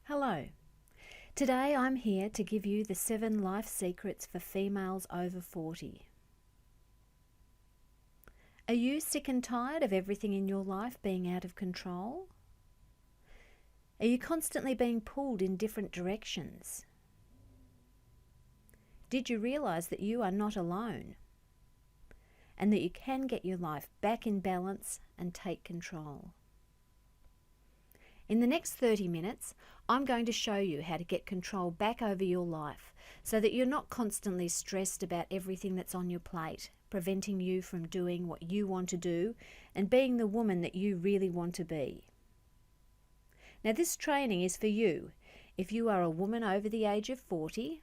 Hello. Today I'm here to give you the 7 life secrets for females over 40. Are you sick and tired of everything in your life being out of control? Are you constantly being pulled in different directions? Did you realise that you are not alone and that you can get your life back in balance and take control? In the next 30 minutes, I'm going to show you how to get control back over your life so that you're not constantly stressed about everything that's on your plate, preventing you from doing what you want to do and being the woman that you really want to be. Now, this training is for you if you are a woman over the age of 40,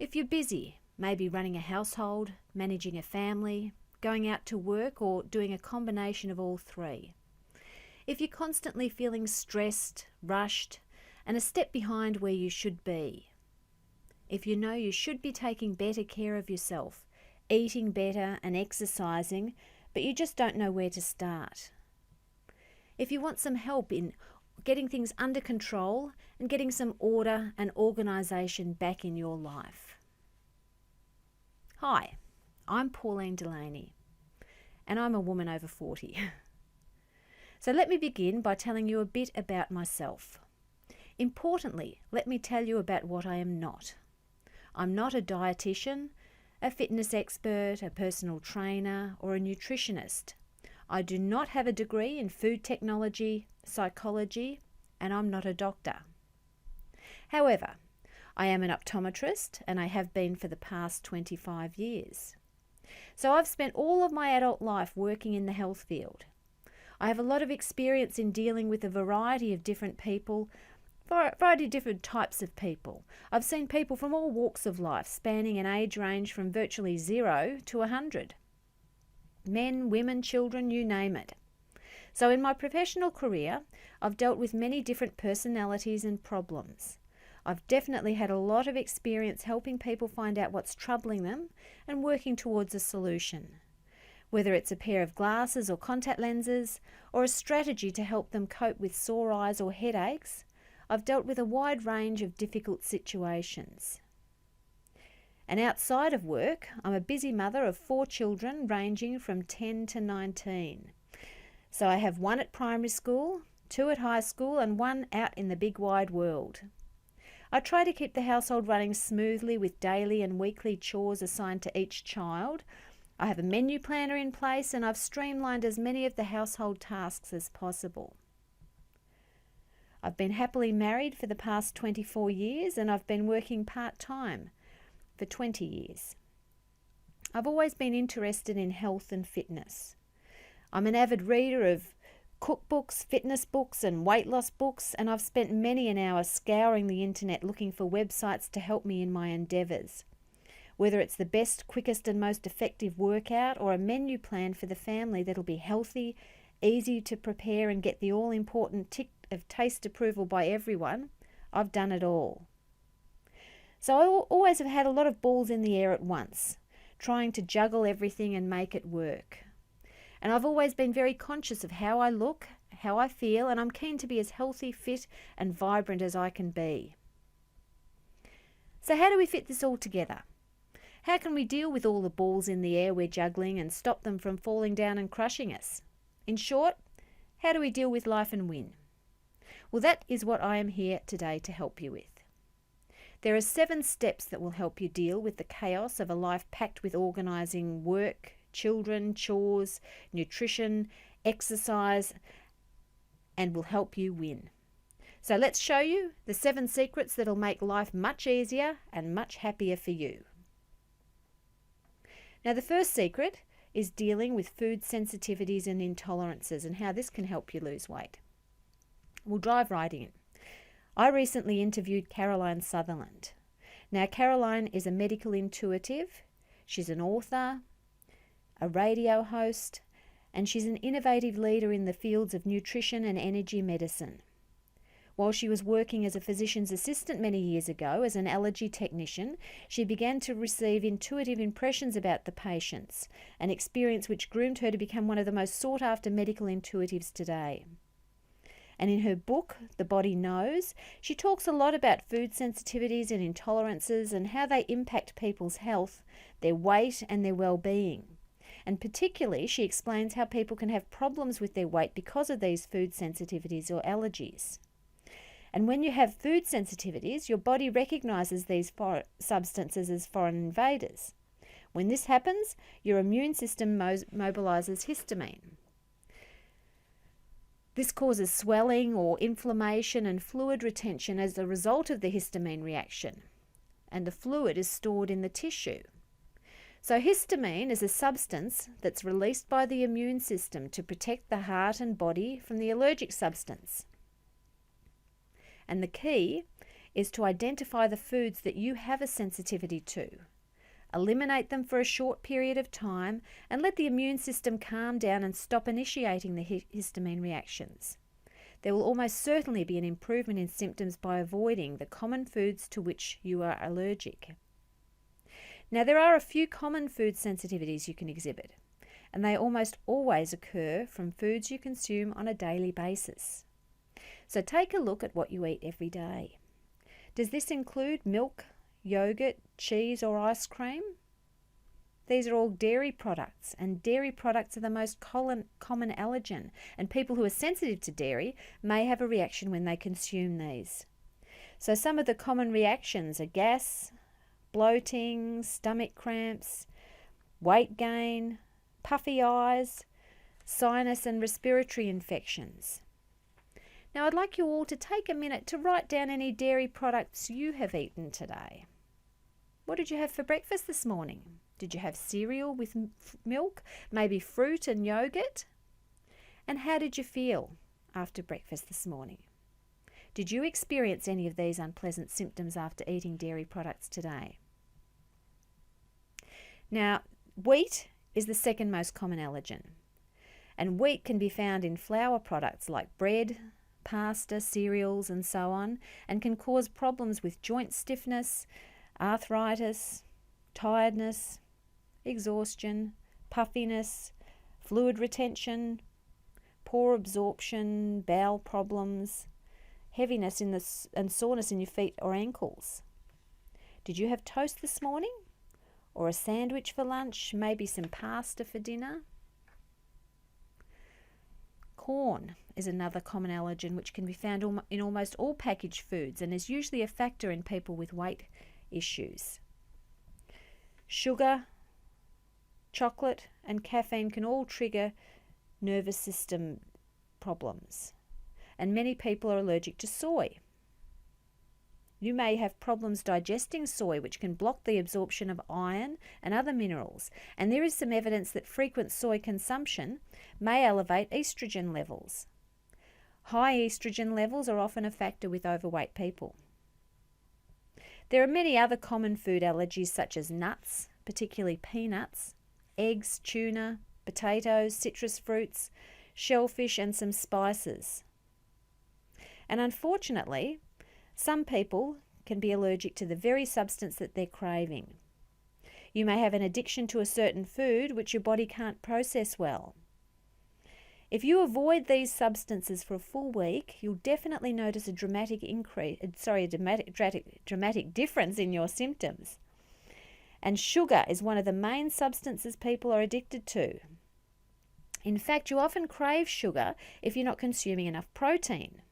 if you're busy, maybe running a household, managing a family, going out to work, or doing a combination of all three. If you're constantly feeling stressed, rushed, and a step behind where you should be. If you know you should be taking better care of yourself, eating better and exercising, but you just don't know where to start. If you want some help in getting things under control and getting some order and organisation back in your life. Hi, I'm Pauline Delaney, and I'm a woman over 40. So let me begin by telling you a bit about myself. Importantly, let me tell you about what I am not. I'm not a dietitian, a fitness expert, a personal trainer, or a nutritionist. I do not have a degree in food technology, psychology, and I'm not a doctor. However, I am an optometrist and I have been for the past 25 years. So I've spent all of my adult life working in the health field. I have a lot of experience in dealing with a variety of different people, variety of different types of people. I've seen people from all walks of life, spanning an age range from virtually 0 to 100. Men, women, children, you name it. So in my professional career, I've dealt with many different personalities and problems. I've definitely had a lot of experience helping people find out what's troubling them and working towards a solution. Whether it's a pair of glasses or contact lenses, or a strategy to help them cope with sore eyes or headaches, I've dealt with a wide range of difficult situations. And outside of work, I'm a busy mother of 4 children ranging from 10 to 19. So I have 1 at primary school, 2 at high school, and 1 out in the big wide world. I try to keep the household running smoothly with daily and weekly chores assigned to each child. I have a menu planner in place and I've streamlined as many of the household tasks as possible. I've been happily married for the past 24 years and I've been working part-time for 20 years. I've always been interested in health and fitness. I'm an avid reader of cookbooks, fitness books and weight loss books, and I've spent many an hour scouring the internet looking for websites to help me in my endeavours. Whether it's the best, quickest and most effective workout or a menu plan for the family that'll be healthy, easy to prepare and get the all-important tick of taste approval by everyone, I've done it all. So I always have had a lot of balls in the air at once, trying to juggle everything and make it work. And I've always been very conscious of how I look, how I feel, and I'm keen to be as healthy, fit and vibrant as I can be. So how do we fit this all together? How can we deal with all the balls in the air we're juggling and stop them from falling down and crushing us? In short, how do we deal with life and win? Well, that is what I am here today to help you with. There are 7 steps that will help you deal with the chaos of a life packed with organising work, children, chores, nutrition, exercise, and will help you win. So let's show you the 7 secrets that'll make life much easier and much happier for you. Now, the first secret is dealing with food sensitivities and intolerances and how this can help you lose weight. We'll dive right in. I recently interviewed Caroline Sutherland. Now, Caroline is a medical intuitive. She's an author, a radio host, and she's an innovative leader in the fields of nutrition and energy medicine. While she was working as a physician's assistant many years ago as an allergy technician, she began to receive intuitive impressions about the patients, an experience which groomed her to become one of the most sought-after medical intuitives today. And in her book, The Body Knows, she talks a lot about food sensitivities and intolerances and how they impact people's health, their weight and their well-being. And particularly, she explains how people can have problems with their weight because of these food sensitivities or allergies. And when you have food sensitivities, your body recognises these substances as foreign invaders. When this happens, your immune system mobilises histamine. This causes swelling or inflammation and fluid retention as a result of the histamine reaction, and the fluid is stored in the tissue. So histamine is a substance that's released by the immune system to protect the heart and body from the allergic substance. And the key is to identify the foods that you have a sensitivity to. Eliminate them for a short period of time and let the immune system calm down and stop initiating the histamine reactions. There will almost certainly be an improvement in symptoms by avoiding the common foods to which you are allergic. Now, there are a few common food sensitivities you can exhibit, and they almost always occur from foods you consume on a daily basis. So take a look at what you eat every day. Does this include milk, yogurt, cheese or ice cream? These are all dairy products, and dairy products are the most common allergen, and people who are sensitive to dairy may have a reaction when they consume these. So some of the common reactions are gas, bloating, stomach cramps, weight gain, puffy eyes, sinus and respiratory infections. Now I'd like you all to take a minute to write down any dairy products you have eaten today. What did you have for breakfast this morning? Did you have cereal with milk, maybe fruit and yogurt? And how did you feel after breakfast this morning? Did you experience any of these unpleasant symptoms after eating dairy products today? Now, wheat is the second most common allergen, and wheat can be found in flour products like bread, pasta, cereals and so on, and can cause problems with joint stiffness, arthritis, tiredness, exhaustion, puffiness, fluid retention, poor absorption, bowel problems, heaviness and soreness in your feet or ankles. Did you have toast this morning? Or a sandwich for lunch, maybe some pasta for dinner? Corn is another common allergen which can be found in almost all packaged foods and is usually a factor in people with weight issues. Sugar, chocolate and caffeine can all trigger nervous system problems, and many people are allergic to soy. You may have problems digesting soy, which can block the absorption of iron and other minerals, and there is some evidence that frequent soy consumption may elevate estrogen levels. High estrogen levels are often a factor with overweight people. There are many other common food allergies such as nuts, particularly peanuts, eggs, tuna, potatoes, citrus fruits, shellfish and some spices. And unfortunately, some people can be allergic to the very substance that they're craving. You may have an addiction to a certain food which your body can't process well. If you avoid these substances for a full week, you'll definitely notice a dramatic difference in your symptoms. And sugar is one of the main substances people are addicted to. In fact, you often crave sugar if you're not consuming enough protein,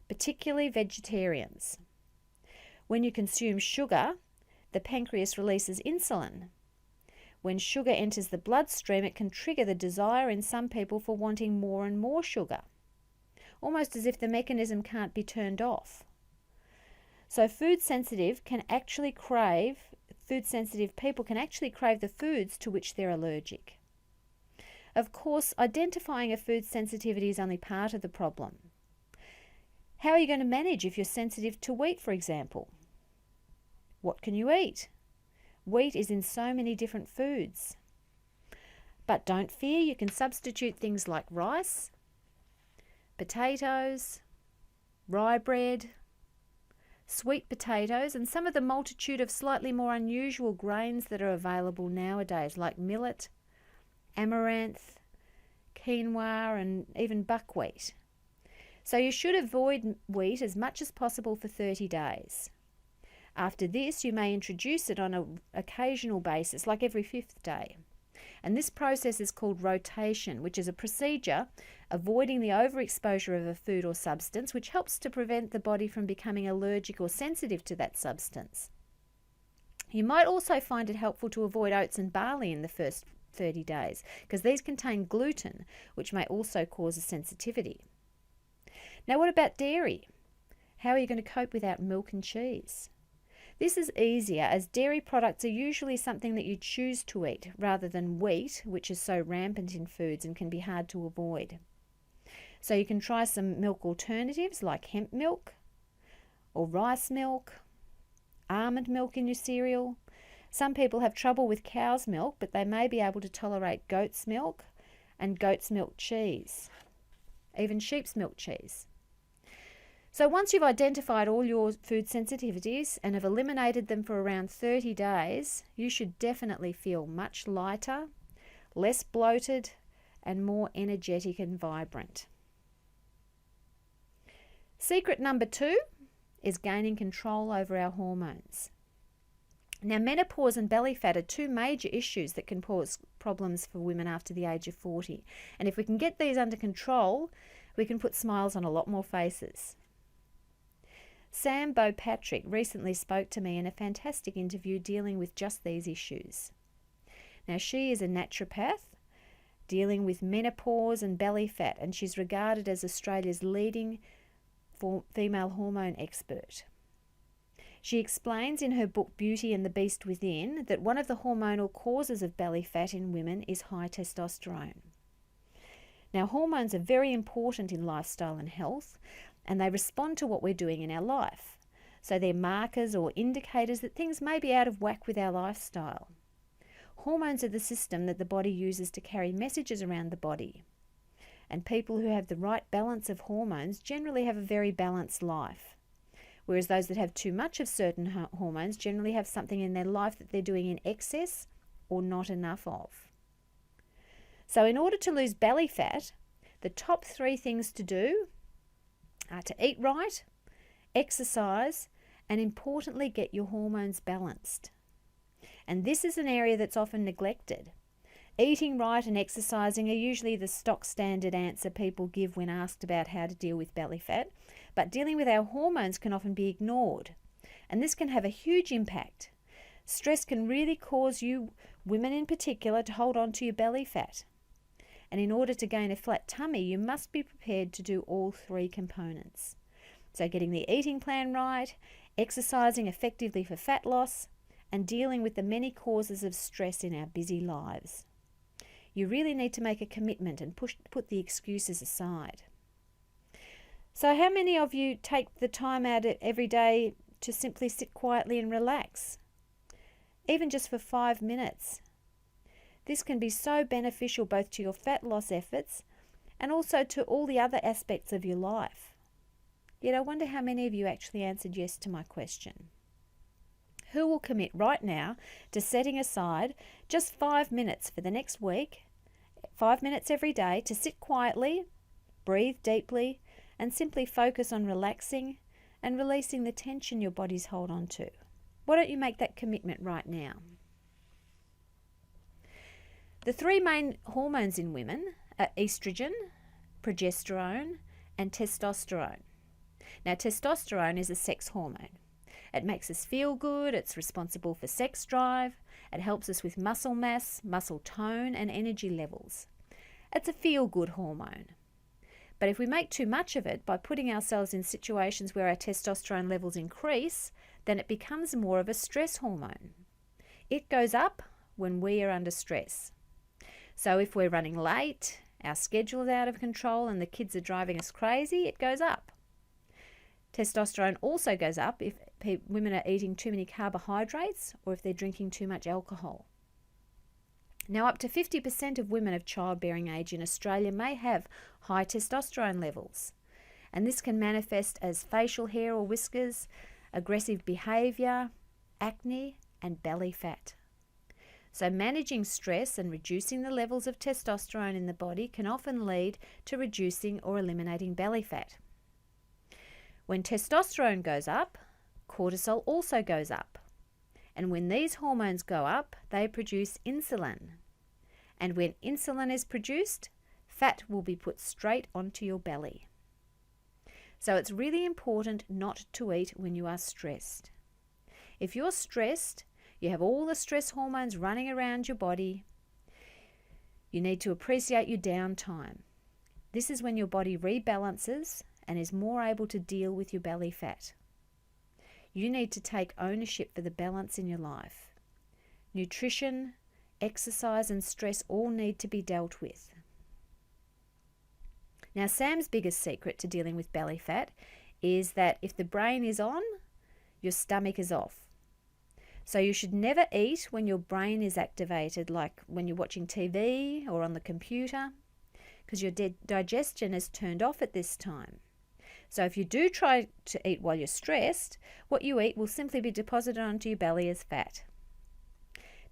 particularly vegetarians. When you consume sugar, the pancreas releases insulin. When sugar enters the bloodstream, it can trigger the desire in some people for wanting more and more sugar, almost as if the mechanism can't be turned off. So food-sensitive people can actually crave the foods to which they're allergic. Of course, identifying a food sensitivity is only part of the problem. How are you going to manage if you're sensitive to wheat, for example? What can you eat? Wheat is in so many different foods. But don't fear, you can substitute things like rice, potatoes, rye bread, sweet potatoes, and some of the multitude of slightly more unusual grains that are available nowadays, like millet, amaranth, quinoa, and even buckwheat. So you should avoid wheat as much as possible for 30 days. After this, you may introduce it on an occasional basis, like every 5th day. And this process is called rotation, which is a procedure avoiding the overexposure of a food or substance, which helps to prevent the body from becoming allergic or sensitive to that substance. You might also find it helpful to avoid oats and barley in the first 30 days, because these contain gluten, which may also cause a sensitivity. Now, what about dairy? How are you going to cope without milk and cheese? This is easier, as dairy products are usually something that you choose to eat rather than wheat, which is so rampant in foods and can be hard to avoid. So you can try some milk alternatives like hemp milk or rice milk, almond milk in your cereal. Some people have trouble with cow's milk, but they may be able to tolerate goat's milk and goat's milk cheese, even sheep's milk cheese. So once you've identified all your food sensitivities and have eliminated them for around 30 days, you should definitely feel much lighter, less bloated, and more energetic and vibrant. Secret number 2 is gaining control over our hormones. Now, menopause and belly fat are 2 major issues that can cause problems for women after the age of 40. And if we can get these under control, we can put smiles on a lot more faces. Sam Patrick recently spoke to me in a fantastic interview dealing with just these issues. Now, she is a naturopath dealing with menopause and belly fat, and she's regarded as Australia's leading female hormone expert. She explains in her book Beauty and the Beast Within that one of the hormonal causes of belly fat in women is high testosterone. Now, hormones are very important in lifestyle and health, and they respond to what we're doing in our life. So they're markers or indicators that things may be out of whack with our lifestyle. Hormones are the system that the body uses to carry messages around the body. And people who have the right balance of hormones generally have a very balanced life. Whereas those that have too much of certain hormones generally have something in their life that they're doing in excess or not enough of. So in order to lose belly fat, the top 3 things to do are to eat right, exercise, and importantly, get your hormones balanced. And this is an area that's often neglected. Eating right and exercising are usually the stock standard answer people give when asked about how to deal with belly fat, but dealing with our hormones can often be ignored, and this can have a huge impact. Stress can really cause you, women in particular, to hold on to your belly fat. And in order to gain a flat tummy, you must be prepared to do all 3 components. So getting the eating plan right, exercising effectively for fat loss, and dealing with the many causes of stress in our busy lives. You really need to make a commitment and put the excuses aside. So how many of you take the time out every day to simply sit quietly and relax? Even just for 5 minutes. This can be so beneficial both to your fat loss efforts and also to all the other aspects of your life. Yet I wonder how many of you actually answered yes to my question. Who will commit right now to setting aside just 5 minutes for the next week, 5 minutes every day, to sit quietly, breathe deeply, and simply focus on relaxing and releasing the tension your bodies hold on to? Why don't you make that commitment right now? The 3 main hormones in women are estrogen, progesterone, and testosterone. Now, testosterone is a sex hormone. It makes us feel good, it's responsible for sex drive, it helps us with muscle mass, muscle tone, and energy levels. It's a feel-good hormone. But if we make too much of it by putting ourselves in situations where our testosterone levels increase, then it becomes more of a stress hormone. It goes up when we are under stress. So if we're running late, our schedule is out of control, and the kids are driving us crazy, it goes up. Testosterone also goes up if women are eating too many carbohydrates or if they're drinking too much alcohol. Now, up to 50% of women of childbearing age in Australia may have high testosterone levels, and this can manifest as facial hair or whiskers, aggressive behaviour, acne, and belly fat. So managing stress and reducing the levels of testosterone in the body can often lead to reducing or eliminating belly fat. When testosterone goes up, cortisol also goes up. And when these hormones go up, they produce insulin. And when insulin is produced, fat will be put straight onto your belly. So it's really important not to eat when you are stressed. If you're stressed, you have all the stress hormones running around your body. You need to appreciate your downtime. This is when your body rebalances and is more able to deal with your belly fat. You need to take ownership for the balance in your life. Nutrition, exercise and stress all need to be dealt with. Now, Sam's biggest secret to dealing with belly fat is that if the brain is on, your stomach is off. So you should never eat when your brain is activated, like when you're watching TV or on the computer, because your digestion is turned off at this time. So if you do try to eat while you're stressed, what you eat will simply be deposited onto your belly as fat.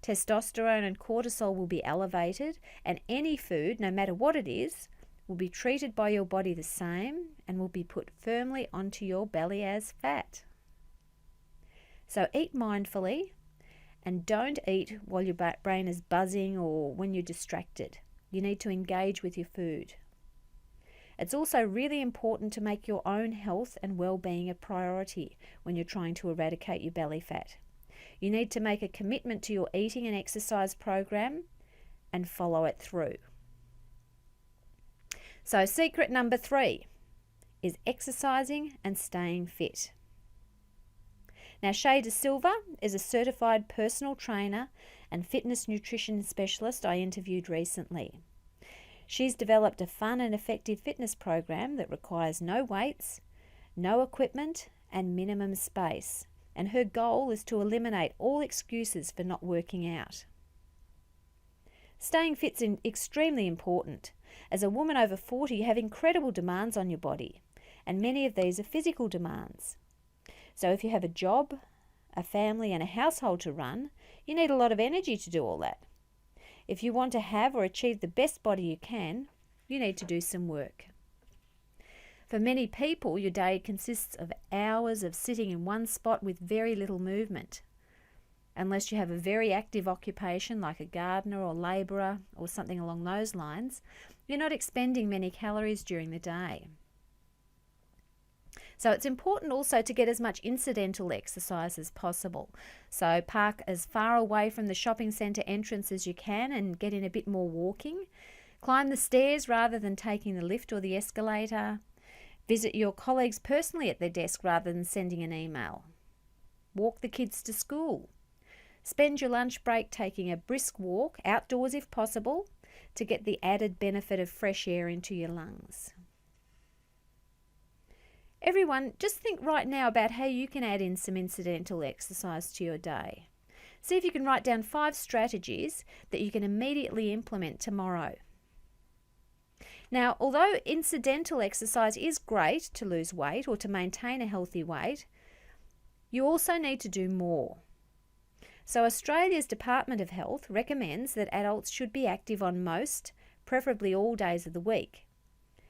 Testosterone and cortisol will be elevated, and any food, no matter what it is, will be treated by your body the same and will be put firmly onto your belly as fat. So eat mindfully and don't eat while your brain is buzzing or when you're distracted. You need to engage with your food. It's also really important to make your own health and well-being a priority when you're trying to eradicate your belly fat. You need to make a commitment to your eating and exercise program and follow it through. So secret number 3 is exercising and staying fit. Now, Shay De Silva is a certified personal trainer and fitness nutrition specialist I interviewed recently. She's developed a fun and effective fitness program that requires no weights, no equipment, and minimum space. And her goal is to eliminate all excuses for not working out. Staying fit is extremely important. As a woman over 40, you have incredible demands on your body, and many of these are physical demands. So if you have a job, a family, and a household to run, you need a lot of energy to do all that. If you want to have or achieve the best body you can, you need to do some work. For many people, your day consists of hours of sitting in one spot with very little movement. Unless you have a very active occupation like a gardener or labourer or something along those lines, you're not expending many calories during the day. So it's important also to get as much incidental exercise as possible. So park as far away from the shopping centre entrance as you can and get in a bit more walking. Climb the stairs rather than taking the lift or the escalator. Visit your colleagues personally at their desk rather than sending an email. Walk the kids to school. Spend your lunch break taking a brisk walk, outdoors if possible, to get the added benefit of fresh air into your lungs. Everyone, just think right now about how you can add in some incidental exercise to your day. See if you can write down 5 strategies that you can immediately implement tomorrow. Now, although incidental exercise is great to lose weight or to maintain a healthy weight, you also need to do more. So Australia's Department of Health recommends that adults should be active on most, preferably all days of the week.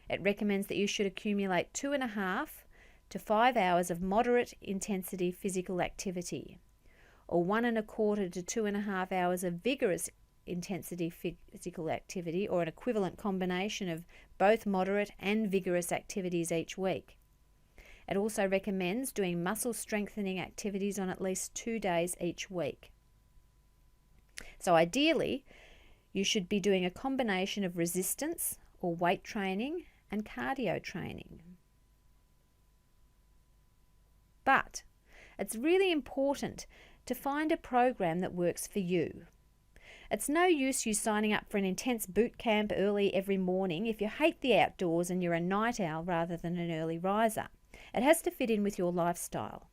It recommends that you should accumulate 2.5 to 5 hours of moderate intensity physical activity, or 1.25 to 2.5 hours of vigorous intensity physical activity, or an equivalent combination of both moderate and vigorous activities each week. It also recommends doing muscle strengthening activities on at least 2 days each week. So ideally, you should be doing a combination of resistance or weight training and cardio training. But it's really important to find a program that works for you. It's no use you signing up for an intense boot camp early every morning if you hate the outdoors and you're a night owl rather than an early riser. It has to fit in with your lifestyle.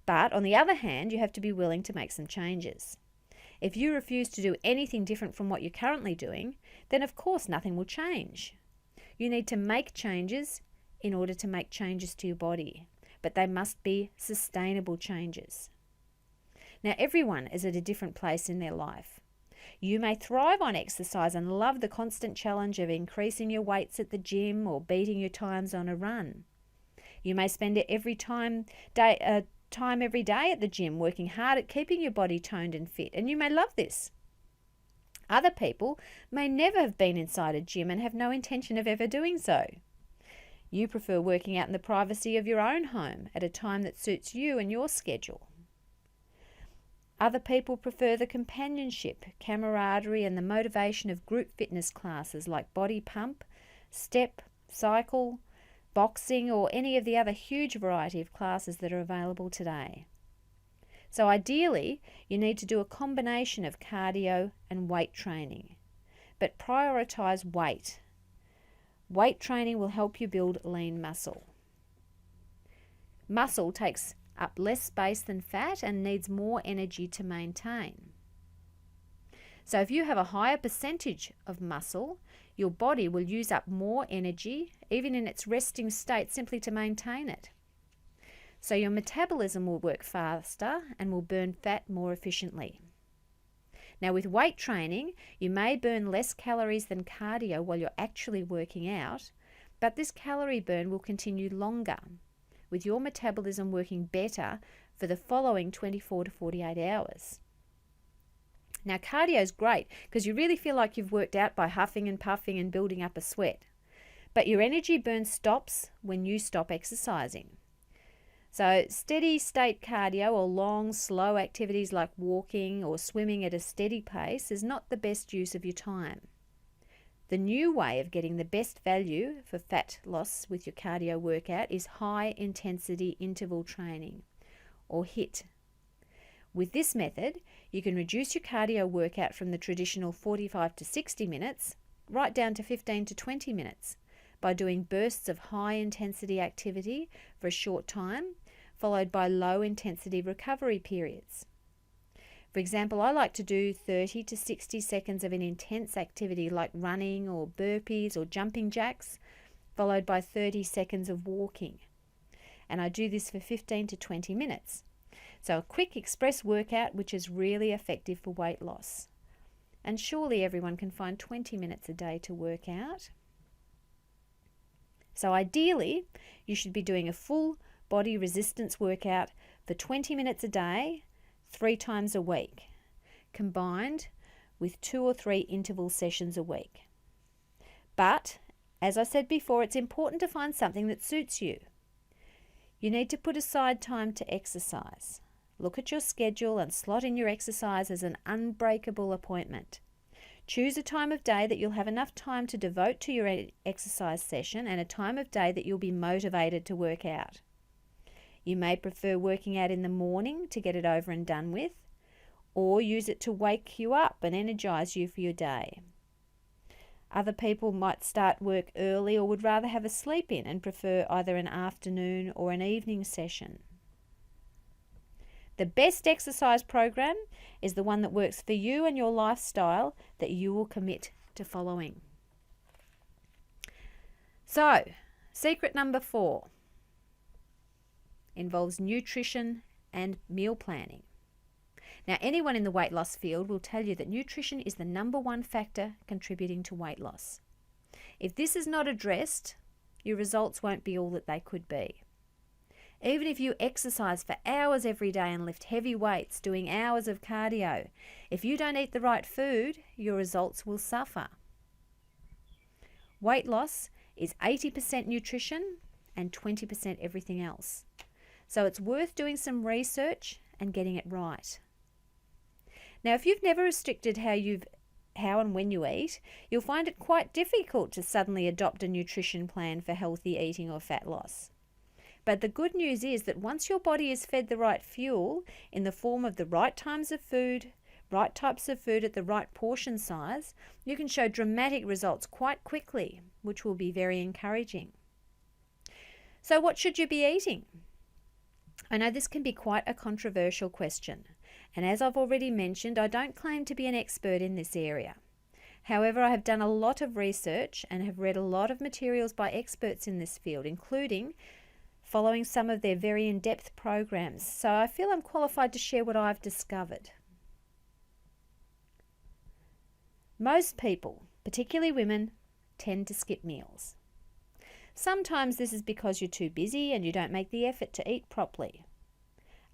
But on the other hand, you have to be willing to make some changes. If you refuse to do anything different from what you're currently doing, then of course nothing will change. You need to make changes in order to make changes to your body, but they must be sustainable changes. Now, everyone is at a different place in their life. You may thrive on exercise and love the constant challenge of increasing your weights at the gym or beating your times on a run. You may spend time every day at the gym working hard at keeping your body toned and fit, and you may love this. Other people may never have been inside a gym and have no intention of ever doing so. You prefer working out in the privacy of your own home at a time that suits you and your schedule. Other people prefer the companionship, camaraderie, and the motivation of group fitness classes like body pump, step, cycle, boxing, or any of the other huge variety of classes that are available today. So ideally, you need to do a combination of cardio and weight training, but prioritise weight. Weight training will help you build lean muscle. Muscle takes up less space than fat and needs more energy to maintain. So if you have a higher percentage of muscle, your body will use up more energy, even in its resting state, simply to maintain it. So your metabolism will work faster and will burn fat more efficiently. Now with weight training, you may burn less calories than cardio while you're actually working out, but this calorie burn will continue longer, with your metabolism working better for the following 24 to 48 hours. Now cardio is great because you really feel like you've worked out by huffing and puffing and building up a sweat, but your energy burn stops when you stop exercising. So steady state cardio or long, slow activities like walking or swimming at a steady pace is not the best use of your time. The new way of getting the best value for fat loss with your cardio workout is high intensity interval training, or HIIT. With this method, you can reduce your cardio workout from the traditional 45 to 60 minutes right down to 15 to 20 minutes by doing bursts of high intensity activity for a short time, followed by low intensity recovery periods. For example, I like to do 30 to 60 seconds of an intense activity like running or burpees or jumping jacks, followed by 30 seconds of walking. And I do this for 15 to 20 minutes. So a quick express workout which is really effective for weight loss. And surely everyone can find 20 minutes a day to work out. So ideally, you should be doing a full body resistance workout for 20 minutes a day, 3 times a week, combined with 2 or 3 interval sessions a week. But, as I said before, it's important to find something that suits you. You need to put aside time to exercise. Look at your schedule and slot in your exercise as an unbreakable appointment. Choose a time of day that you'll have enough time to devote to your exercise session and a time of day that you'll be motivated to work out. You may prefer working out in the morning to get it over and done with, or use it to wake you up and energize you for your day. Other people might start work early or would rather have a sleep in and prefer either an afternoon or an evening session. The best exercise program is the one that works for you and your lifestyle that you will commit to following. So, secret number 4 involves nutrition and meal planning. Now, anyone in the weight loss field will tell you that nutrition is the number 1 factor contributing to weight loss. If this is not addressed, your results won't be all that they could be. Even if you exercise for hours every day and lift heavy weights, doing hours of cardio, if you don't eat the right food, your results will suffer. Weight loss is 80% nutrition and 20% everything else. So it's worth doing some research and getting it right. Now, if you've never restricted how and when you eat, you'll find it quite difficult to suddenly adopt a nutrition plan for healthy eating or fat loss. But the good news is that once your body is fed the right fuel in the form of the right types of food at the right portion size, you can show dramatic results quite quickly, which will be very encouraging. So what should you be eating? I know this can be quite a controversial question, and as I've already mentioned, I don't claim to be an expert in this area. However, I have done a lot of research and have read a lot of materials by experts in this field, including following some of their very in-depth programs, so I feel I'm qualified to share what I've discovered. Most people, particularly women, tend to skip meals. Sometimes this is because you're too busy and you don't make the effort to eat properly.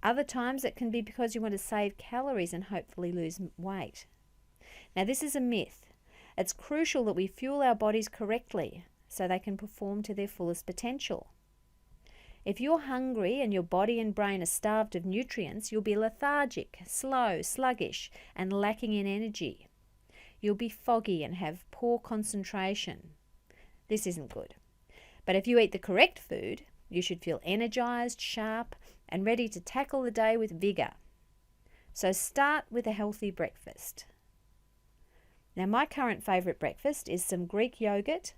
Other times it can be because you want to save calories and hopefully lose weight. Now, this is a myth. It's crucial that we fuel our bodies correctly so they can perform to their fullest potential. If you're hungry and your body and brain are starved of nutrients, you'll be lethargic, slow, sluggish, and lacking in energy. You'll be foggy and have poor concentration. This isn't good. But if you eat the correct food, you should feel energized, sharp, and ready to tackle the day with vigor. So start with a healthy breakfast. Now, my current favorite breakfast is some Greek yogurt,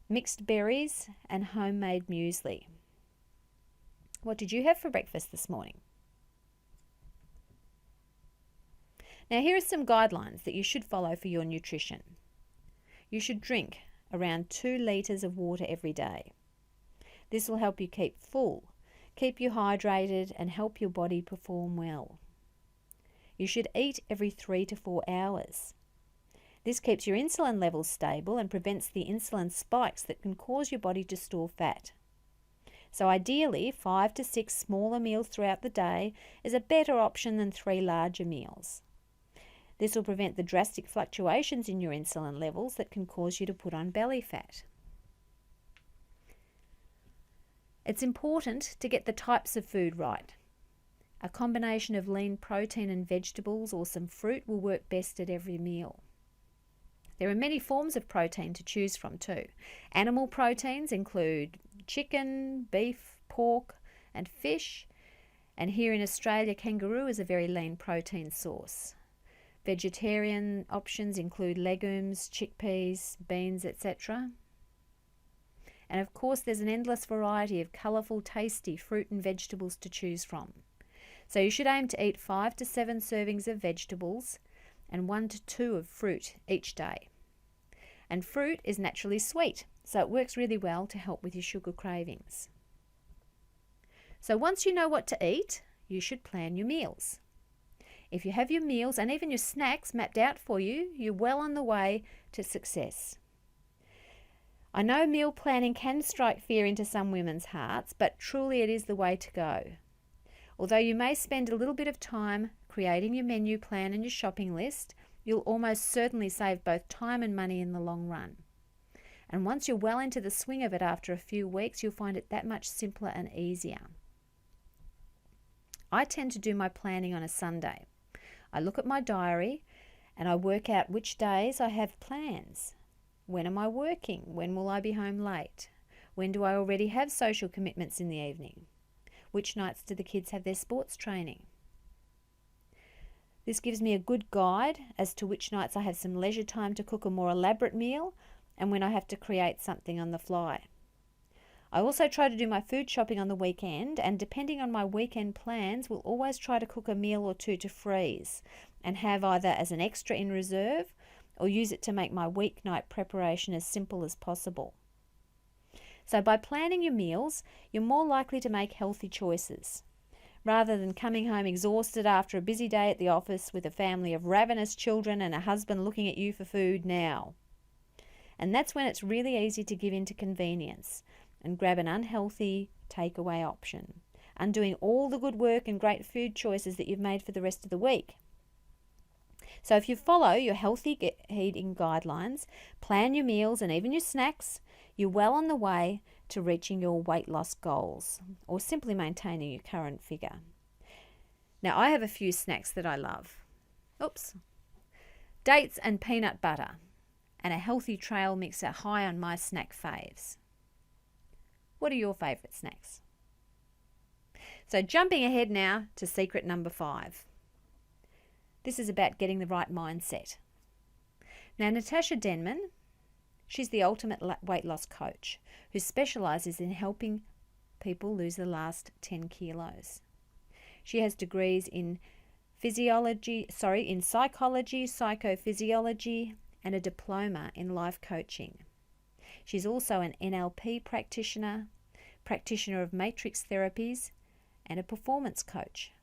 mixed berries, and homemade muesli. What did you have for breakfast this morning? Now, here are some guidelines that you should follow for your nutrition. You should drink around 2 litres of water every day. This will help you keep full, keep you hydrated, and help your body perform well. You should eat every 3 to 4 hours. This keeps your insulin levels stable and prevents the insulin spikes that can cause your body to store fat. So ideally, 5 to 6 smaller meals throughout the day is a better option than 3 larger meals. This will prevent the drastic fluctuations in your insulin levels that can cause you to put on belly fat. It's important to get the types of food right. A combination of lean protein and vegetables or some fruit will work best at every meal. There are many forms of protein to choose from too. Animal proteins include chicken, beef, pork, and fish. And here in Australia, kangaroo is a very lean protein source. Vegetarian options include legumes, chickpeas, beans, etc. And of course, there's an endless variety of colourful, tasty fruit and vegetables to choose from. So you should aim to eat 5 to 7 servings of vegetables and 1 to 2 of fruit each day. And fruit is naturally sweet, so it works really well to help with your sugar cravings. So once you know what to eat, you should plan your meals. If you have your meals and even your snacks mapped out for you, you're well on the way to success. I know meal planning can strike fear into some women's hearts, but truly it is the way to go. Although you may spend a little bit of time creating your menu plan and your shopping list, you'll almost certainly save both time and money in the long run. And once you're well into the swing of it after a few weeks, you'll find it that much simpler and easier. I tend to do my planning on a Sunday. I look at my diary and I work out which days I have plans. When am I working? When will I be home late? When do I already have social commitments in the evening? Which nights do the kids have their sports training? This gives me a good guide as to which nights I have some leisure time to cook a more elaborate meal and when I have to create something on the fly. I also try to do my food shopping on the weekend, and depending on my weekend plans, will always try to cook a meal or two to freeze and have either as an extra in reserve or use it to make my weeknight preparation as simple as possible. So by planning your meals, you're more likely to make healthy choices, rather than coming home exhausted after a busy day at the office with a family of ravenous children and a husband looking at you for food now. And that's when it's really easy to give in to convenience and grab an unhealthy takeaway option, undoing all the good work and great food choices that you've made for the rest of the week. So if you follow your healthy eating guidelines, plan your meals and even your snacks, you're well on the way to reaching your weight loss goals or simply maintaining your current figure. Now, I have a few snacks that I love. Dates and peanut butter and a healthy trail mix are high on my snack faves. What are your favourite snacks? So jumping ahead now to secret number 5. This is about getting the right mindset. Now, Natasha Denman, she's the ultimate weight loss coach who specialises in helping people lose the last 10 kilos. She has degrees in psychology, psychophysiology, and a diploma in life coaching. She's also an NLP practitioner of matrix therapies, and a performance coach.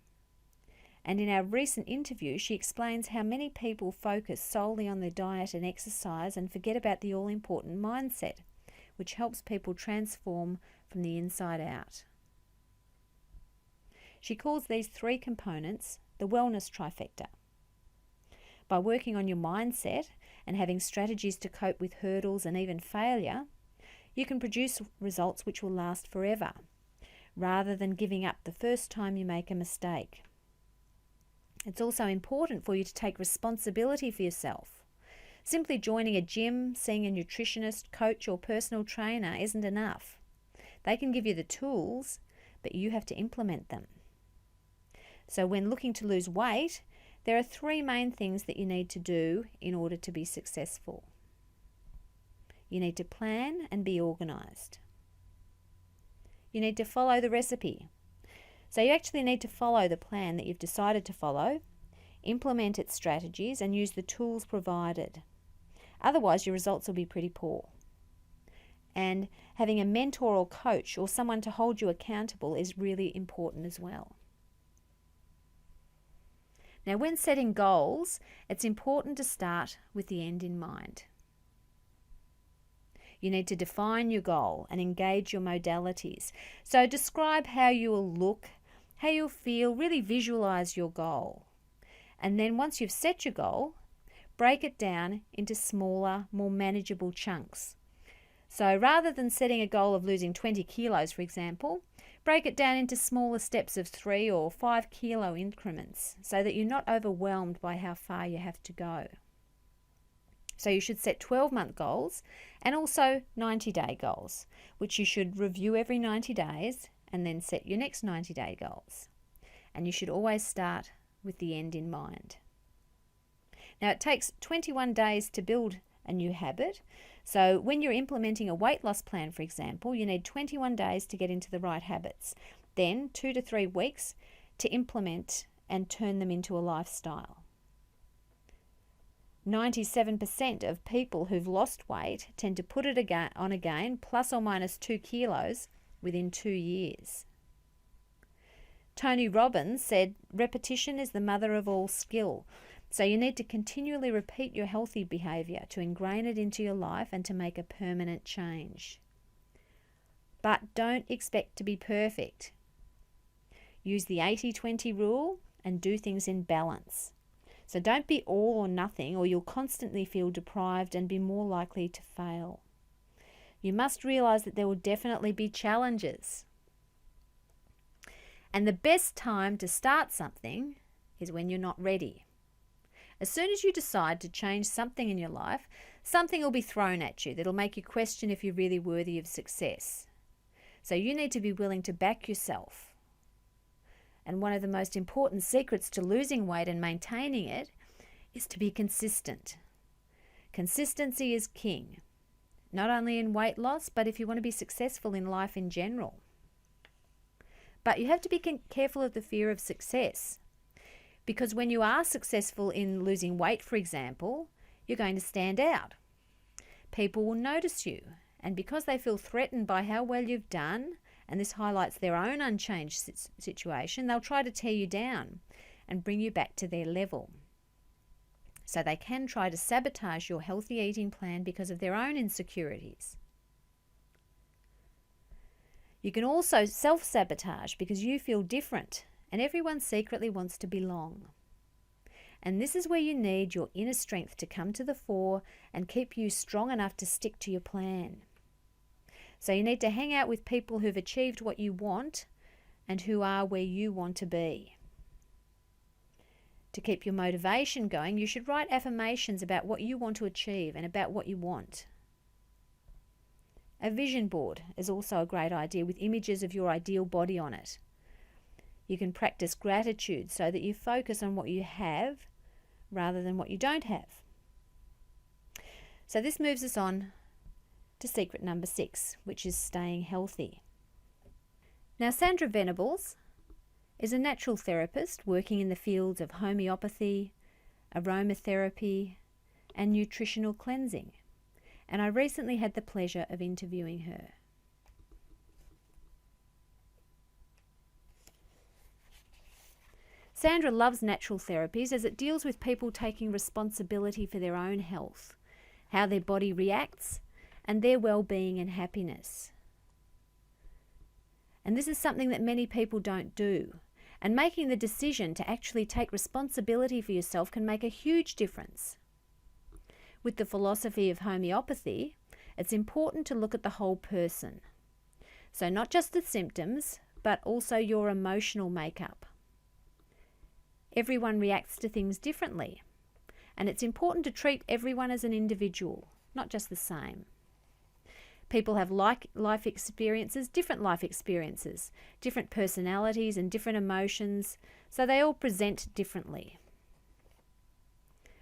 And in our recent interview, she explains how many people focus solely on their diet and exercise and forget about the all-important mindset, which helps people transform from the inside out. She calls these 3 components the wellness trifecta. By working on your mindset and having strategies to cope with hurdles and even failure, you can produce results which will last forever, rather than giving up the first time you make a mistake. It's also important for you to take responsibility for yourself. Simply joining a gym, seeing a nutritionist, coach or personal trainer isn't enough. They can give you the tools, but you have to implement them. So when looking to lose weight, there are 3 main things that you need to do in order to be successful. You need to plan and be organised. You need to follow the recipe. So you actually need to follow the plan that you've decided to follow, implement its strategies and use the tools provided. Otherwise your results will be pretty poor. And having a mentor or coach or someone to hold you accountable is really important as well. Now, when setting goals, it's important to start with the end in mind. You need to define your goal and engage your modalities. So describe how you will look, how you'll feel, really visualize your goal. And then once you've set your goal, break it down into smaller, more manageable chunks. So rather than setting a goal of losing 20 kilos, for example, break it down into smaller steps of 3 or 5 kilo increments so that you're not overwhelmed by how far you have to go. So you should set 12-month goals and also 90-day goals, which you should review every 90 days and then set your next 90-day goals. And you should always start with the end in mind. Now, it takes 21 days to build a new habit. So when you're implementing a weight loss plan, for example, you need 21 days to get into the right habits. Then 2 to 3 weeks to implement and turn them into a lifestyle. 97% of people who've lost weight tend to put it on again, plus or minus 2 kilos, within 2 years. Tony Robbins said, repetition is the mother of all skill. So you need to continually repeat your healthy behaviour to ingrain it into your life and to make a permanent change. But don't expect to be perfect. Use the 80-20 rule and do things in balance. So don't be all or nothing, or you'll constantly feel deprived and be more likely to fail. You must realise that there will definitely be challenges. And the best time to start something is when you're not ready. As soon as you decide to change something in your life, something will be thrown at you that'll make you question if you're really worthy of success. So you need to be willing to back yourself. And one of the most important secrets to losing weight and maintaining it is to be consistent. Consistency is king, not only in weight loss, but if you want to be successful in life in general. But you have to be careful of the fear of success, because when you are successful in losing weight, for example, you're going to stand out. People will notice you, and because they feel threatened by how well you've done, and this highlights their own unchanged situation, they'll try to tear you down and bring you back to their level. So they can try to sabotage your healthy eating plan because of their own insecurities. You can also self-sabotage because you feel different and everyone secretly wants to belong. And this is where you need your inner strength to come to the fore and keep you strong enough to stick to your plan. So you need to hang out with people who've achieved what you want and who are where you want to be. To keep your motivation going, you should write affirmations about what you want to achieve and about what you want. A vision board is also a great idea with images of your ideal body on it. You can practice gratitude so that you focus on what you have rather than what you don't have. So this moves us on to secret number 6, which is staying healthy. Now, Sandra Venables is a natural therapist working in the fields of homeopathy, aromatherapy, and nutritional cleansing. And I recently had the pleasure of interviewing her. Sandra loves natural therapies as it deals with people taking responsibility for their own health, how their body reacts, and their well-being and happiness. And this is something that many people don't do. And making the decision to actually take responsibility for yourself can make a huge difference. With the philosophy of homeopathy, it's important to look at the whole person. So not just the symptoms, but also your emotional makeup. Everyone reacts to things differently, and it's important to treat everyone as an individual, not just the same. People have life experiences, different personalities and different emotions, so they all present differently.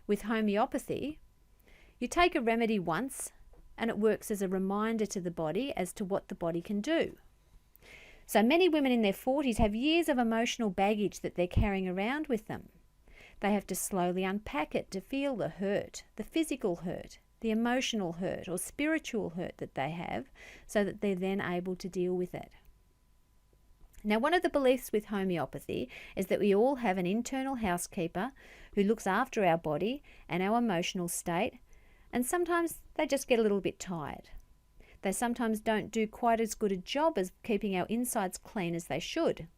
With homeopathy, you take a remedy once and it works as a reminder to the body as to what the body can do. So many women in their 40s have years of emotional baggage that they're carrying around with them. They have to slowly unpack it to feel the hurt, the physical hurt, the emotional hurt or spiritual hurt that they have, so that they're then able to deal with it. Now, one of the beliefs with homeopathy is that we all have an internal housekeeper who looks after our body and our emotional state, and sometimes they just get a little bit tired. They sometimes don't do quite as good a job as keeping our insides clean as they should.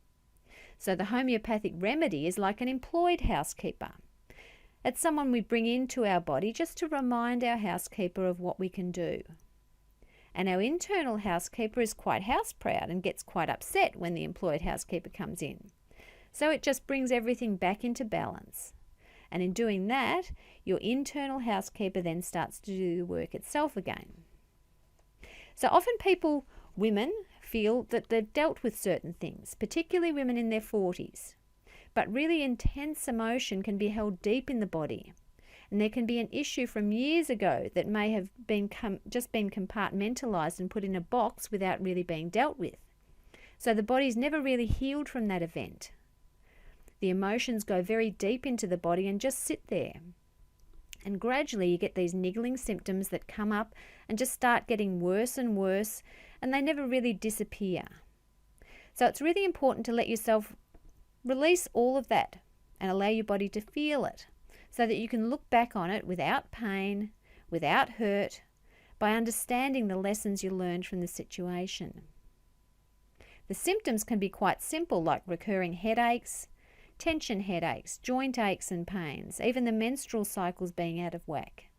So the homeopathic remedy is like an employed housekeeper. It's someone we bring into our body just to remind our housekeeper of what we can do. And our internal housekeeper is quite house proud and gets quite upset when the employed housekeeper comes in. So it just brings everything back into balance. And in doing that, your internal housekeeper then starts to do the work itself again. So often women feel that they've dealt with certain things, particularly women in their 40s. But really intense emotion can be held deep in the body, and there can be an issue from years ago that may have just been compartmentalized and put in a box without really being dealt with. So the body's never really healed from that event. The emotions go very deep into the body and just sit there. And gradually you get these niggling symptoms that come up and just start getting worse and worse, and they never really disappear. So it's really important to let yourself release all of that and allow your body to feel it, so that you can look back on it without pain, without hurt, by understanding the lessons you learned from the situation. The symptoms can be quite simple, like recurring headaches, tension headaches, joint aches and pains, even the menstrual cycles being out of whack.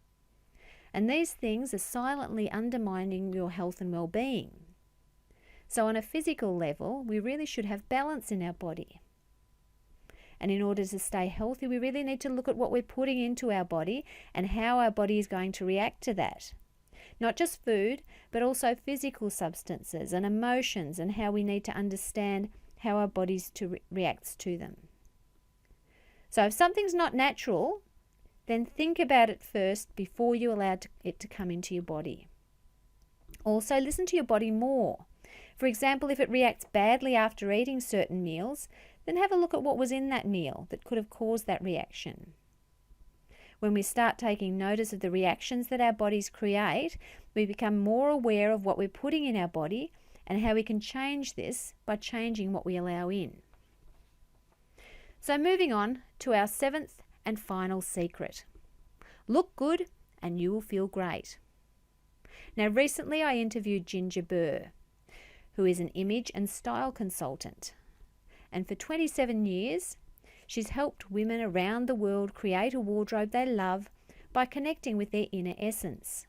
And these things are silently undermining your health and well-being. So on a physical level, we really should have balance in our body. And in order to stay healthy, we really need to look at what we're putting into our body and how our body is going to react to that. Not just food, but also physical substances and emotions, and how we need to understand how our bodies reacts to them. So if something's not natural, then think about it first before you allow it to come into your body. Also, listen to your body more. For example, if it reacts badly after eating certain meals, then have a look at what was in that meal that could have caused that reaction. When we start taking notice of the reactions that our bodies create, we become more aware of what we're putting in our body and how we can change this by changing what we allow in. So moving on to our 7th and final secret. Look good and you will feel great. Now, recently I interviewed Ginger Burr, who is an image and style consultant. And for 27 years, she's helped women around the world create a wardrobe they love by connecting with their inner essence.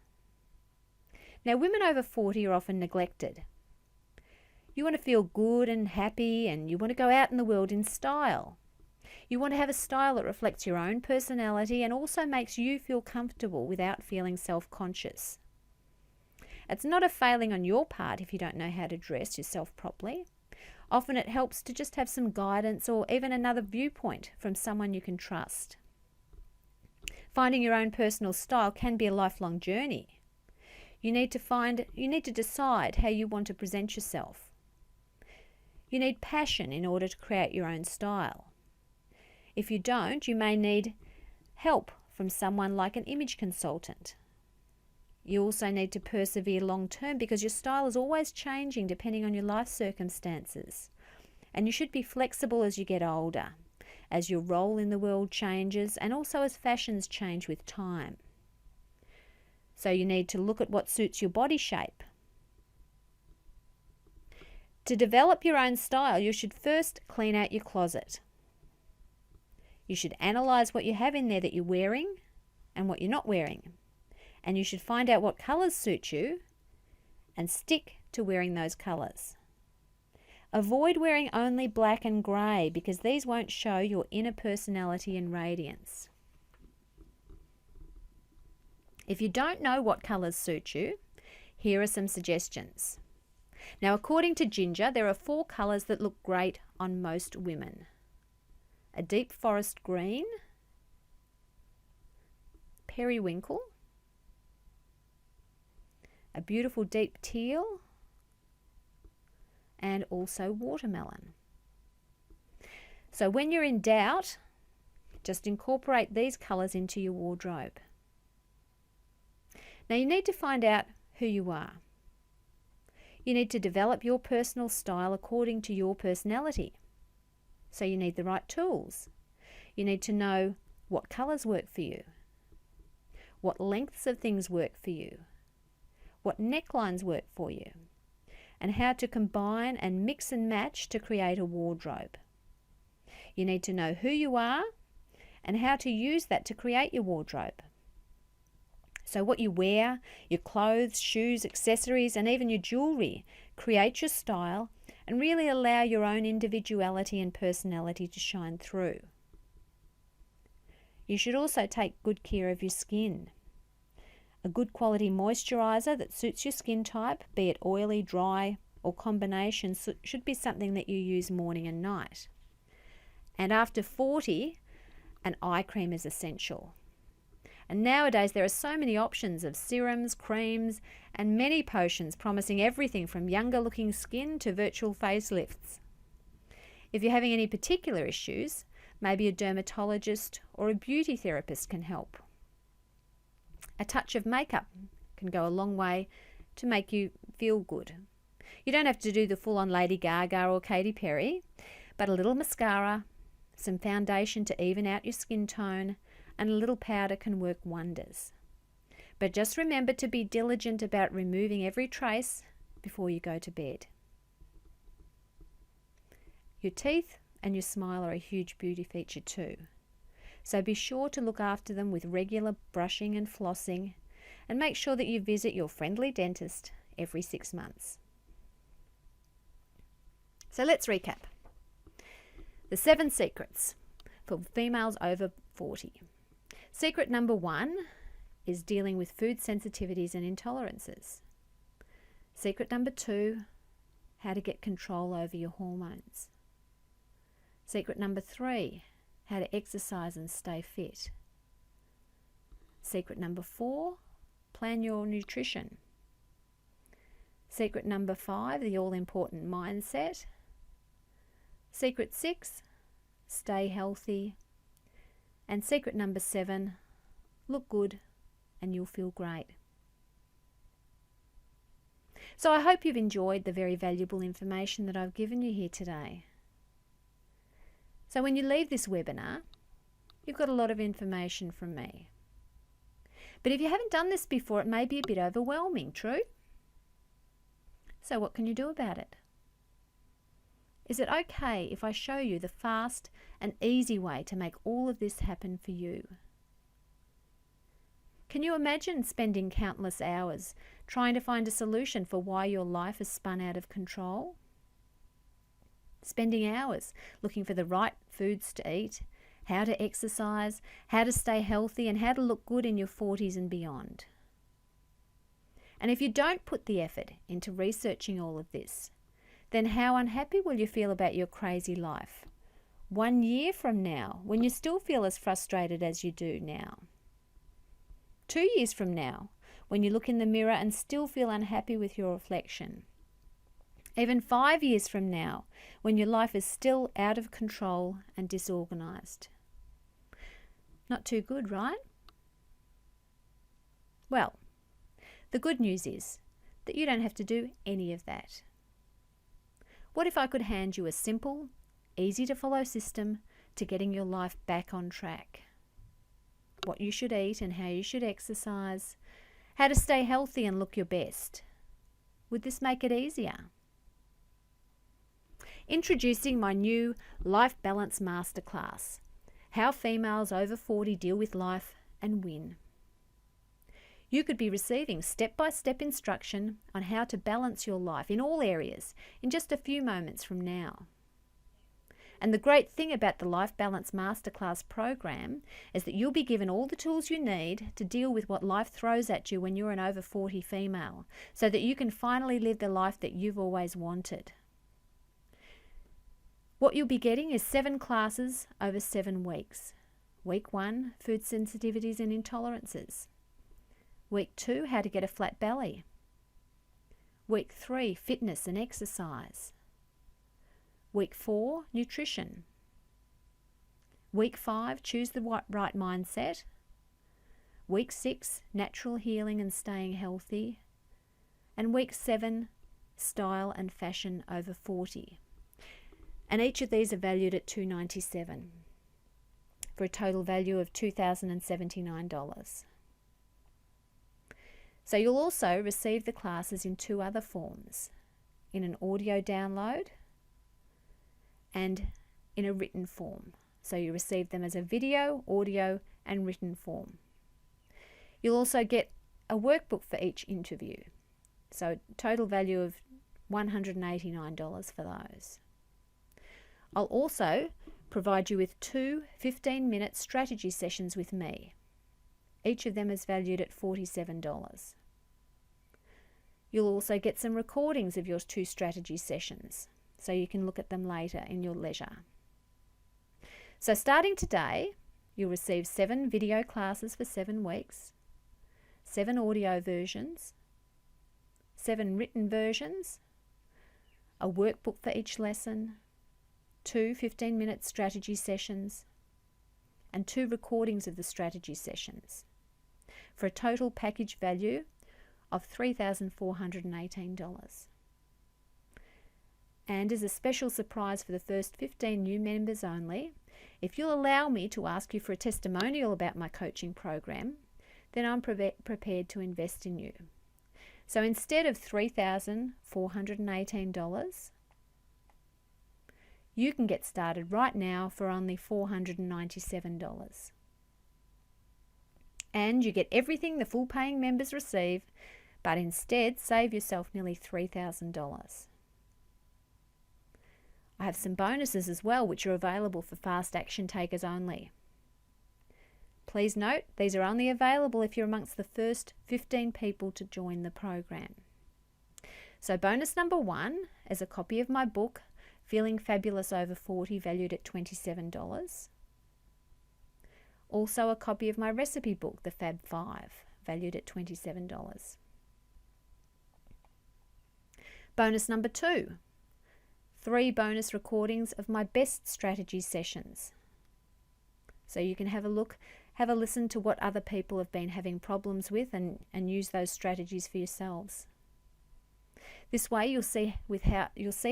Now, women over 40 are often neglected. You want to feel good and happy, and you want to go out in the world in style. You want to have a style that reflects your own personality and also makes you feel comfortable without feeling self-conscious. It's not a failing on your part if you don't know how to dress yourself properly. Often it helps to just have some guidance or even another viewpoint from someone you can trust. Finding your own personal style can be a lifelong journey. You need to decide how you want to present yourself. You need passion in order to create your own style. If you don't, you may need help from someone like an image consultant. You also need to persevere long term because your style is always changing depending on your life circumstances. And you should be flexible as you get older, as your role in the world changes and also as fashions change with time. So you need to look at what suits your body shape. To develop your own style, you should first clean out your closet. You should analyse what you have in there that you're wearing and what you're not wearing. And you should find out what colours suit you and stick to wearing those colours. Avoid wearing only black and grey because these won't show your inner personality and radiance. If you don't know what colours suit you, here are some suggestions. Now, according to Ginger, there are 4 colours that look great on most women. A deep forest green, periwinkle, a beautiful deep teal, and also watermelon. So when you're in doubt, just incorporate these colours into your wardrobe. Now you need to find out who you are. You need to develop your personal style according to your personality. So you need the right tools. You need to know what colours work for you, what lengths of things work for you, what necklines work for you, and how to combine and mix and match to create a wardrobe. You need to know who you are and how to use that to create your wardrobe. So what you wear, your clothes, shoes, accessories, and even your jewellery create your style and really allow your own individuality and personality to shine through. You should also take good care of your skin. A good quality moisturiser that suits your skin type, be it oily, dry or combination, should be something that you use morning and night. And after 40, an eye cream is essential. And nowadays there are so many options of serums, creams and many potions promising everything from younger looking skin to virtual facelifts. If you're having any particular issues, maybe a dermatologist or a beauty therapist can help. A touch of makeup can go a long way to make you feel good. You don't have to do the full-on Lady Gaga or Katy Perry, but a little mascara, some foundation to even out your skin tone, and a little powder can work wonders. But just remember to be diligent about removing every trace before you go to bed. Your teeth and your smile are a huge beauty feature too. So be sure to look after them with regular brushing and flossing, and make sure that you visit your friendly dentist every 6 months. So let's recap. The 7 secrets for females over 40. Secret number 1 is dealing with food sensitivities and intolerances. Secret number 2, how to get control over your hormones. Secret number 3, how to exercise and stay fit. Secret number 4, plan your nutrition. Secret number 5, the all-important mindset. Secret 6, stay healthy. And secret number 7, look good and you'll feel great. So I hope you've enjoyed the very valuable information that I've given you here today. So when you leave this webinar, you've got a lot of information from me. But if you haven't done this before, it may be a bit overwhelming, true? So what can you do about it? Is it okay if I show you the fast and easy way to make all of this happen for you? Can you imagine spending countless hours trying to find a solution for why your life has spun out of control? Spending hours looking for the right foods to eat, how to exercise, how to stay healthy, and how to look good in your 40s and beyond. And if you don't put the effort into researching all of this, then how unhappy will you feel about your crazy life 1 year from now, when you still feel as frustrated as you do now? 2 years from now, when you look in the mirror and still feel unhappy with your reflection? Even 5 years from now, when your life is still out of control and disorganized? Not too good, right? Well, the good news is that you don't have to do any of that. What if I could hand you a simple, easy to follow system to getting your life back on track? What you should eat and how you should exercise, how to stay healthy and look your best. Would this make it easier? Introducing my new Life Balance Masterclass, How Females Over 40 Deal with Life and Win. You could be receiving step-by-step instruction on how to balance your life in all areas in just a few moments from now. And the great thing about the Life Balance Masterclass program is that you'll be given all the tools you need to deal with what life throws at you when you're an over 40 female, so that you can finally live the life that you've always wanted. What you'll be getting is 7 classes over 7 weeks. Week 1, food sensitivities and intolerances. Week 2, how to get a flat belly. Week 3, fitness and exercise. Week 4, nutrition. Week 5, choose the right mindset. Week 6, natural healing and staying healthy. And week 7, style and fashion over 40. And each of these are valued at $297 for a total value of $2,079. So you'll also receive the classes in 2 other forms, in an audio download and in a written form. So you receive them as a video, audio and written form. You'll also get a workbook for each interview. So total value of $189 for those. I'll also provide you with 2 15-minute strategy sessions with me. Each of them is valued at $47. You'll also get some recordings of your 2 strategy sessions, so you can look at them later in your leisure. So starting today, you'll receive 7 video classes for 7 weeks, 7 audio versions, 7 written versions, a workbook for each lesson, 2 15-minute strategy sessions, and 2 recordings of the strategy sessions, for a total package value of $3,418. And as a special surprise for the first 15 new members only, if you'll allow me to ask you for a testimonial about my coaching program, then I'm prepared to invest in you. So instead of $3,418, you can get started right now for only $497. And you get everything the full paying members receive, but instead save yourself nearly $3,000. I have some bonuses as well, which are available for fast action takers only. Please note, these are only available if you're amongst the first 15 people to join the program. So bonus number 1 is a copy of my book, Feeling Fabulous Over 40, valued at $27. Also a copy of my recipe book, The Fab 5, valued at $27. Bonus number 2, 3 bonus recordings of my best strategy sessions. So you can have a listen to what other people have been having problems with and use those strategies for yourselves. This way you'll see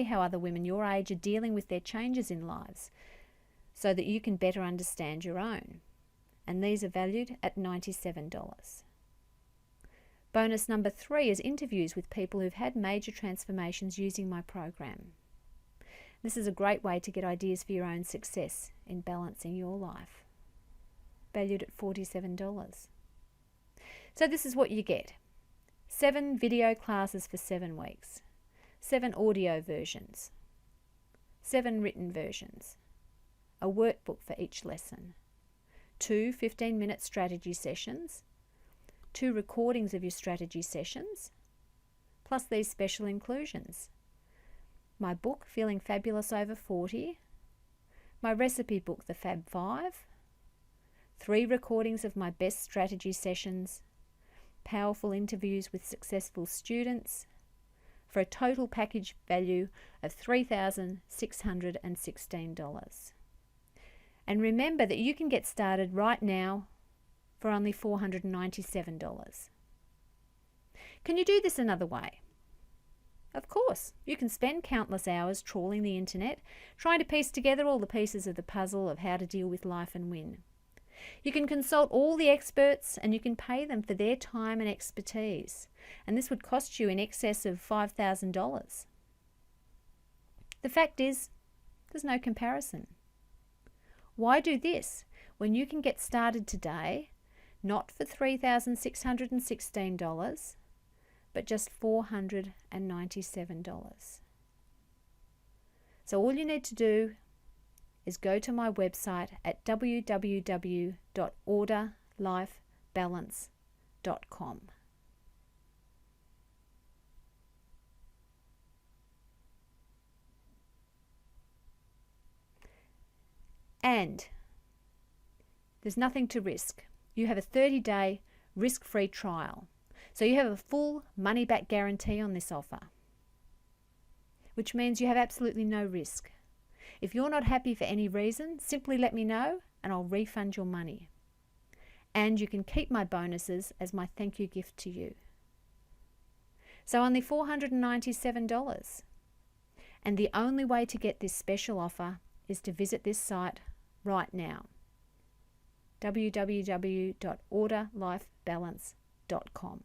how other women your age are dealing with their changes in lives, so that you can better understand your own. And these are valued at $97. Bonus number 3 is interviews with people who've had major transformations using my program. This is a great way to get ideas for your own success in balancing your life. Valued at $47. So this is what you get. 7 video classes for 7 weeks, 7 audio versions, 7 written versions, a workbook for each lesson, 2 15-minute strategy sessions, 2 recordings of your strategy sessions, plus these special inclusions. My book, Feeling Fabulous Over 40, my recipe book, The Fab 5, 3 recordings of my best strategy sessions, powerful interviews with successful students, for a total package value of $3,616. And remember that you can get started right now for only $497. Can you do this another way? Of course, you can spend countless hours trawling the internet, trying to piece together all the pieces of the puzzle of how to deal with life and win. You can consult all the experts and you can pay them for their time and expertise. And this would cost you in excess of $5,000. The fact is, there's no comparison. Why do this when you can get started today, not for $3,616, but just $497? So all you need to do is go to my website at www.orderlifebalance.com. And there's nothing to risk. You have a 30-day risk-free trial. So you have a full money-back guarantee on this offer, which means you have absolutely no risk. If you're not happy for any reason, simply let me know and I'll refund your money. And you can keep my bonuses as my thank you gift to you. So only $497. And the only way to get this special offer is to visit this site right now. www.orderlifebalance.com.